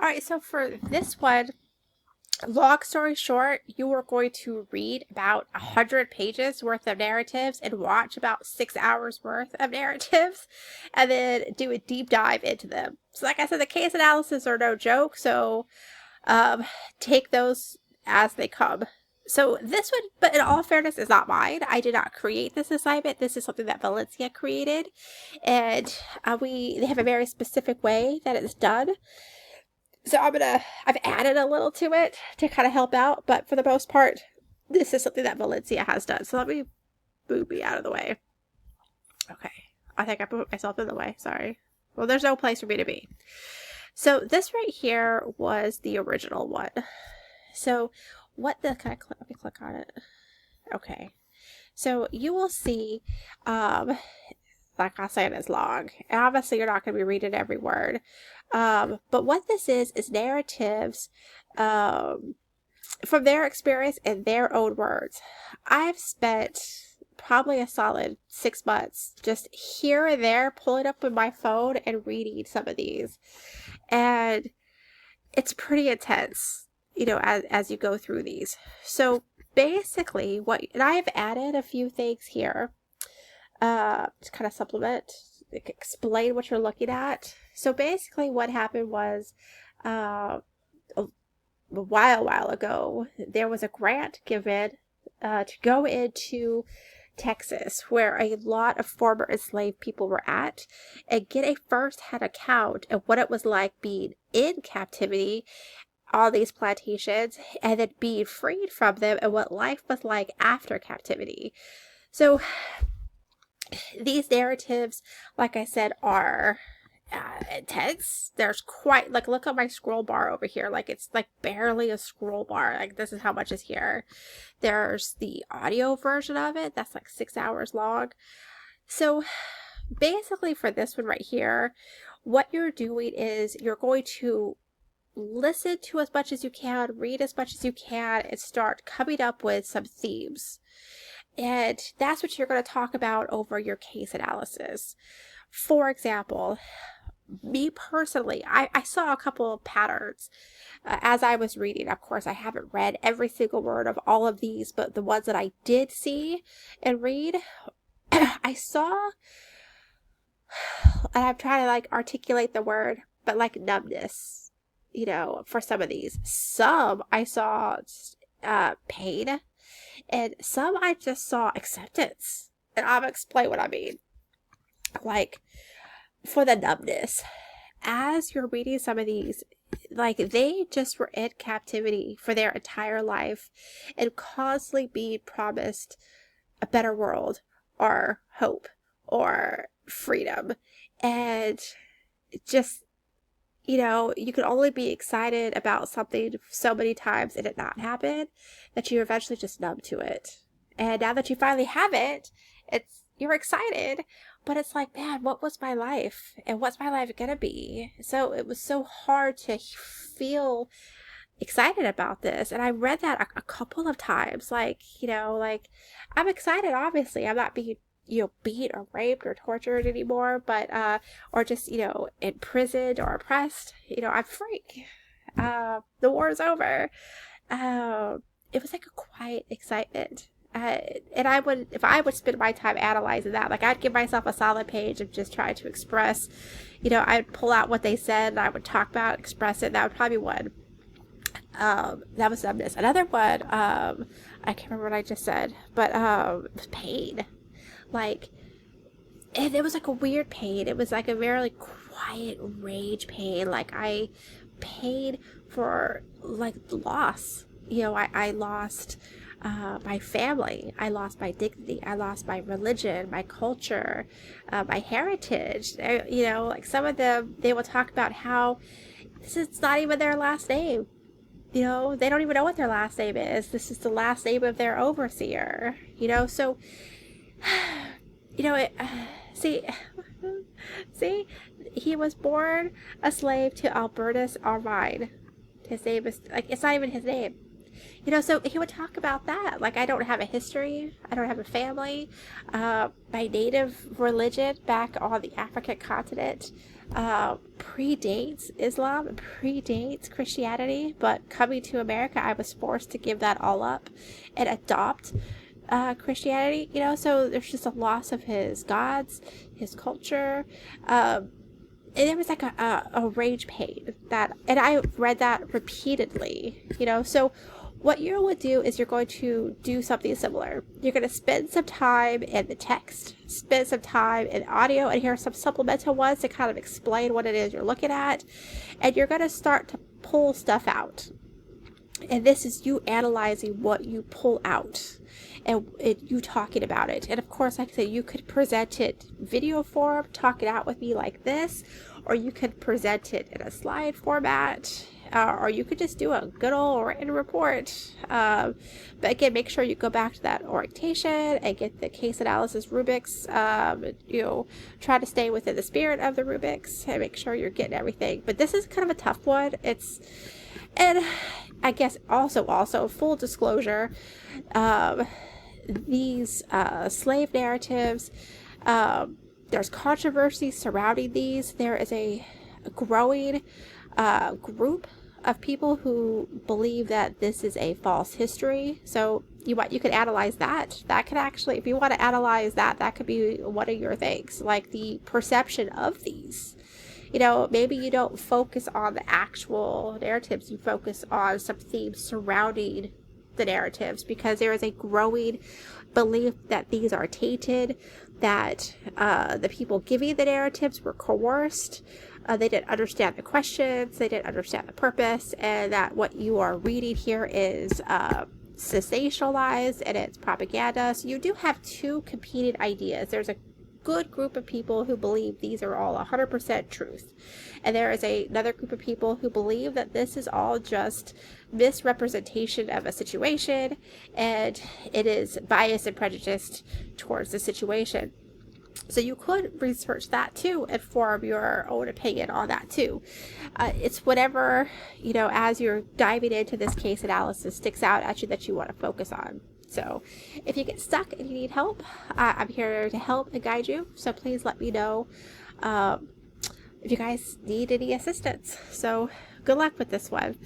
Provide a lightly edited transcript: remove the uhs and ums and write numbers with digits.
All right, so for this one, long story short, you are going to read about 100 pages worth of narratives and watch about 6 hours worth of narratives and then do a deep dive into them. So like I said, the case analysis are no joke, so um, take those as they come. So this one, but in all fairness, is not mine. I did not create this assignment. This is something that Valencia created, and they have a very specific way that it's done. So I've added a little to it to kind of help out, but for the most part, this is something that Valencia has done. So let me move me out of the way. Okay, I think I put myself in the way. Sorry. Well, there's no place for me to be. So this right here was the original one. So let me click on it. Okay. So you will see, like I said, it's long. And obviously you're not going to be reading every word. But what this is narratives, from their experience in their own words. I've spent probably a solid 6 months just here and there pulling up with my phone and reading some of these. And it's pretty intense, as you go through these. So basically and I have added a few things here, to kind of supplement, explain what you're looking at. So basically what happened was, a while ago, there was a grant given, to go into Texas, where a lot of former enslaved people were at, and get a first-hand account of what it was like being in captivity on these plantations, and then being freed from them, and what life was like after captivity. So these narratives, like I said, are intense. There's quite, like, look at my scroll bar over here. Like, it's like barely a scroll bar. Like, this is how much is here. There's the audio version of it. That's like 6 hours long. So basically for this one right here, what you're doing is you're going to listen to as much as you can, read as much as you can, and start coming up with some themes. And that's what you're going to talk about over your case analysis. For example, me personally, I saw a couple of patterns as I was reading. Of course, I haven't read every single word of all of these, but the ones that I did see and read, I saw, and I'm trying to like articulate the word, but like numbness, for some of these. Some I saw pain, and some I just saw acceptance. And I'll explain what I mean. Like, for the numbness, as you're reading some of these, like, they just were in captivity for their entire life and constantly being promised a better world or hope or freedom. And just, you can only be excited about something so many times and it not happen that you're eventually just numb to it. And now that you finally have it, you're excited, but it's like, man, what was my life? And what's my life gonna be? So it was so hard to feel excited about this. And I read that a couple of times, like, I'm excited, obviously. I'm not being, beat or raped or tortured anymore, but, or just, imprisoned or oppressed. I'm free. The war is over. It was like a quiet excitement. And if I would spend my time analyzing that, like, I'd give myself a solid page of just trying to express, I'd pull out what they said and I would talk about, express it. That would probably be one. That was numbness. Another one, I can't remember what I just said, but, pain. Like, and it was like a weird pain. It was like a very quiet rage pain. Like, I paid for, like, loss. I lost my family. I lost my dignity. I lost my religion, my culture, my heritage. Like, some of them, they will talk about how this is not even their last name. They don't even know what their last name is. This is the last name of their overseer. So, see, he was born a slave to Albertus Armine. His name is, like, it's not even his name. So he would talk about that. Like, I don't have a history. I don't have a family. My native religion back on the African continent, predates Islam, predates Christianity, but coming to America, I was forced to give that all up and adopt Christianity, you know, so there's just a loss of his gods, his culture, and there was like a rage pain that, and I read that repeatedly, you know, so what you would do is you're going to do something similar. You're going to spend some time in the text, spend some time in audio, and here are some supplemental ones to kind of explain what it is you're looking at, and you're going to start to pull stuff out. And this is you analyzing what you pull out and you talking about it. And of course, like I said, you could present it video form, talk it out with me like this, or you could present it in a slide format, or you could just do a good old written report. But again, make sure you go back to that orientation and get the case analysis rubrics. You know, try to stay within the spirit of the rubrics and make sure you're getting everything. But this is kind of a tough one. And I guess also full disclosure, these slave narratives, there's controversy surrounding these. There is a growing group of people who believe that this is a false history. So you could analyze that. That could actually, if you want to analyze that, that could be one of your things, like the perception of these. You know, maybe you don't focus on the actual narratives, you focus on some themes surrounding the narratives, because there is a growing belief that these are tainted, that the people giving the narratives were coerced, they didn't understand the questions, they didn't understand the purpose, and that what you are reading here is sensationalized and it's propaganda. So you do have two competing ideas. There's a good group of people who believe these are all 100% truth, and there is another group of people who believe that this is all just misrepresentation of a situation and it is biased and prejudiced towards the situation. So you could research that too and form your own opinion on that too. It's whatever, you know, as you're diving into this case analysis sticks out at you that you want to focus on. So if you get stuck and you need help, I'm here to help and guide you. So please let me know if you guys need any assistance. So good luck with this one.